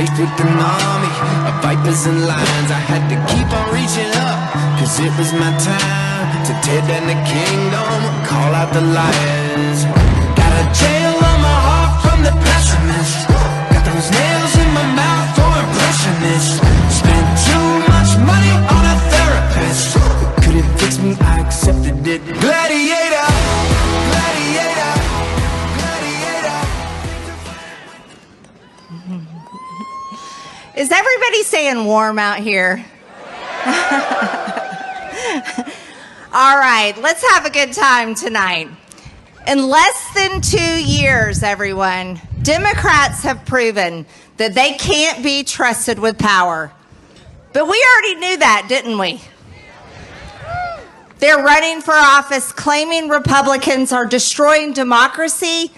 faced with an army of vipers and lions. I had to keep on reaching up, cause it was my time to tear down the kingdom, call out the lions. Got a jail on my heart from the pessimist, got those nails in my mouth for impressionists. Spent too much money on a therapist, couldn't fix me, I accepted it. Gladiator, gladiator, gladiator. Is everybody staying warm out here? All right, let's have a good time tonight. In less than 2 years, everyone, Democrats have proven that they can't be trusted with power. But we already knew that, didn't we? They're running for office claiming Republicans are destroying democracy,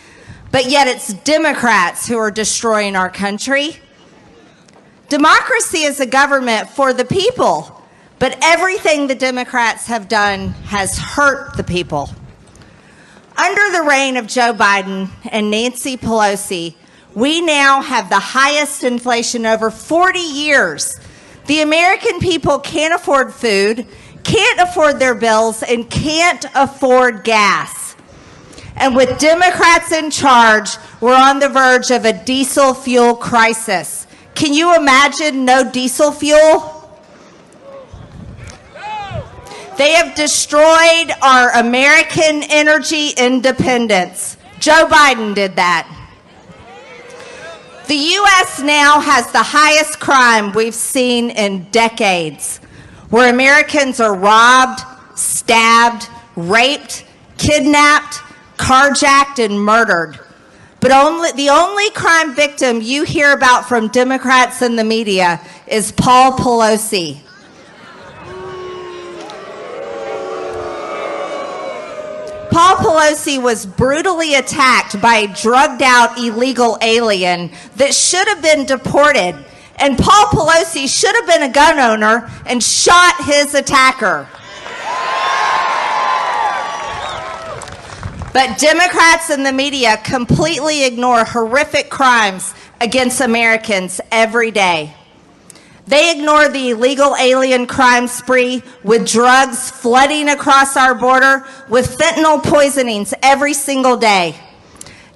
but yet it's Democrats who are destroying our country. Democracy is a government for the people, but everything the Democrats have done has hurt the people. Under the reign of Joe Biden and Nancy Pelosi, we now have the highest inflation over 40 years. The American people can't afford food, can't afford their bills, and can't afford gas. And with Democrats in charge, we're on the verge of a diesel fuel crisis. Can you imagine no diesel fuel? They have destroyed our American energy independence. Joe Biden did that. The U.S. now has the highest crime we've seen in decades, where Americans are robbed, stabbed, raped, kidnapped, carjacked, and murdered. But the only crime victim you hear about from Democrats in the media is Paul Pelosi. Paul Pelosi was brutally attacked by a drugged-out illegal alien that should have been deported. And Paul Pelosi should have been a gun owner and shot his attacker. But Democrats and the media completely ignore horrific crimes against Americans every day. They ignore the illegal alien crime spree with drugs flooding across our border with fentanyl poisonings every single day.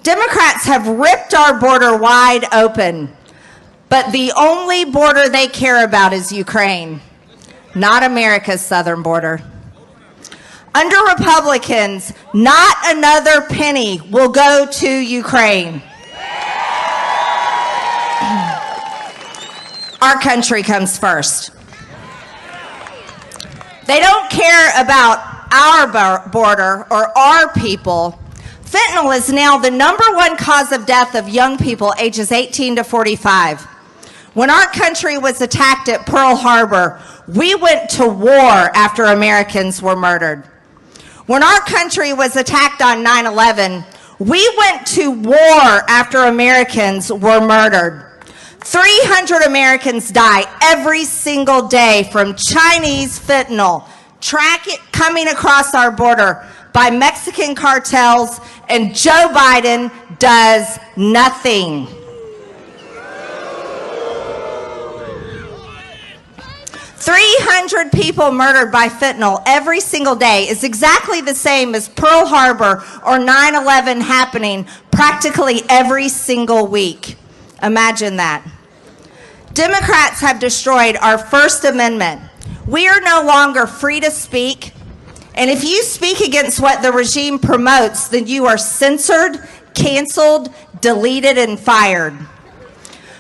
Democrats have ripped our border wide open, but the only border they care about is Ukraine, not America's southern border. Under Republicans, not another penny will go to Ukraine. Our country comes first. They don't care about our border or our people. Fentanyl is now the #1 cause of death of young people ages 18 to 45. When our country was attacked at Pearl Harbor, we went to war after Americans were murdered. When our country was attacked on 9/11, we went to war after Americans were murdered. 300 Americans die every single day from Chinese fentanyl coming across our border by Mexican cartels, and Joe Biden does nothing. 300 people murdered by fentanyl every single day is exactly the same as Pearl Harbor or 9/11 happening practically every single week. Imagine that. Democrats have destroyed our First Amendment. We are no longer free to speak, and if you speak against what the regime promotes, then you are censored, canceled, deleted, and fired.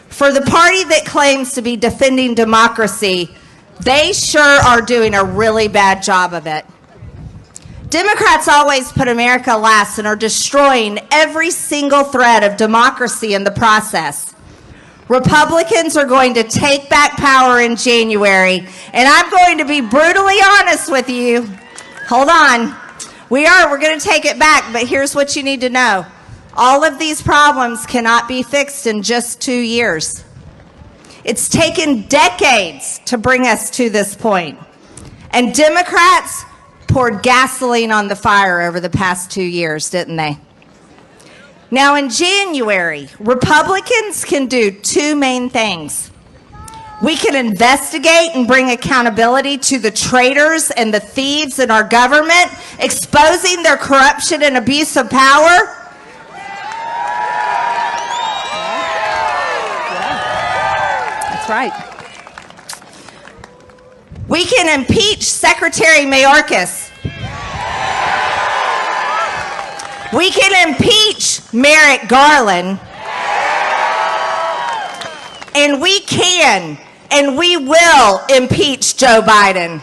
For the party that claims to be defending democracy, they sure are doing a really bad job of it. Democrats always put America last and are destroying every single thread of democracy in the process. Republicans are going to take back power in January, and I'm going to be brutally honest with you. Hold on. We're going to take it back, but here's what you need to know. All of these problems cannot be fixed in just 2 years. It's taken decades to bring us to this point. And Democrats poured gasoline on the fire over the past 2 years, didn't they? Now, in January, Republicans can do two main things. We can investigate and bring accountability to the traitors and the thieves in our government, exposing their corruption and abuse of power. That's right. We can impeach Secretary Mayorkas. We can impeach Merrick Garland. And we can and we will impeach Joe Biden.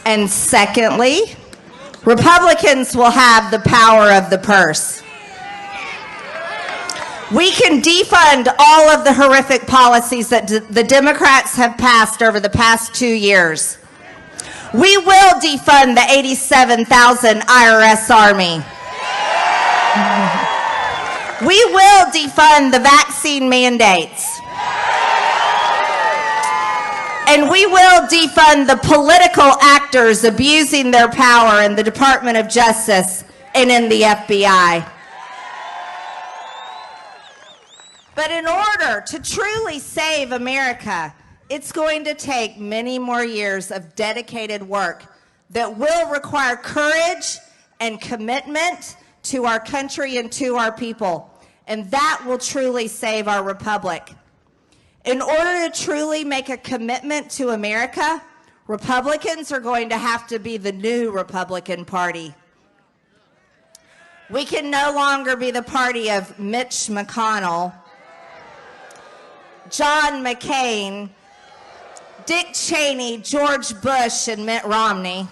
And secondly, Republicans will have the power of the purse. We can defund all of the horrific policies that the Democrats have passed over the past 2 years. We will defund the 87,000 IRS army. We will defund the vaccine mandates. And we will defund the political actors abusing their power in the Department of Justice and in the FBI. But in order to truly save America, it's going to take many more years of dedicated work that will require courage and commitment to our country and to our people. And that will truly save our republic. In order to truly make a commitment to America, Republicans are going to have to be the new Republican Party. We can no longer be the party of Mitch McConnell, John McCain, Dick Cheney, George Bush, and Mitt Romney,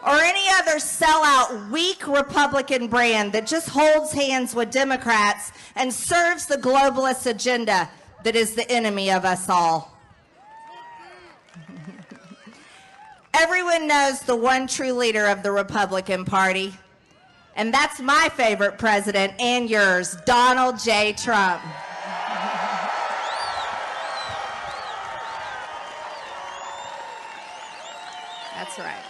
or any other sellout, weak Republican brand that just holds hands with Democrats and serves the globalist agenda that is the enemy of us all. Everyone knows the one true leader of the Republican Party, and that's my favorite president and yours, Donald J. Trump. That's right.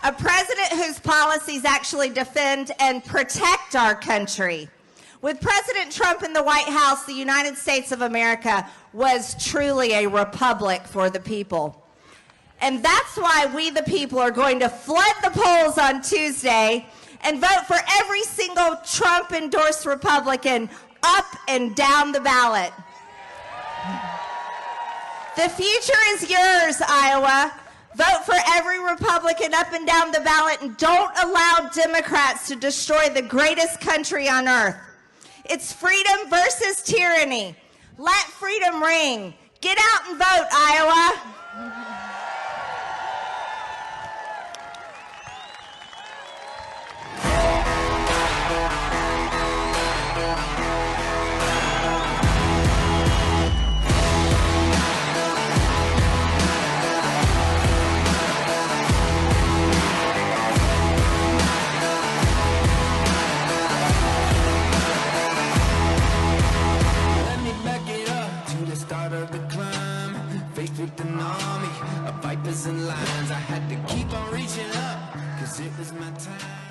A president whose policies actually defend and protect our country. With President Trump in the White House, the United States of America was truly a republic for the people. And that's why we, the people, are going to flood the polls on Tuesday and vote for every single Trump-endorsed Republican up and down the ballot. The future is yours, Iowa. Vote for every Republican up and down the ballot and don't allow Democrats to destroy the greatest country on earth. It's freedom versus tyranny. Let freedom ring. Get out and vote, Iowa. Vipers and lions, I had to keep on reaching up, 'cause it was my time.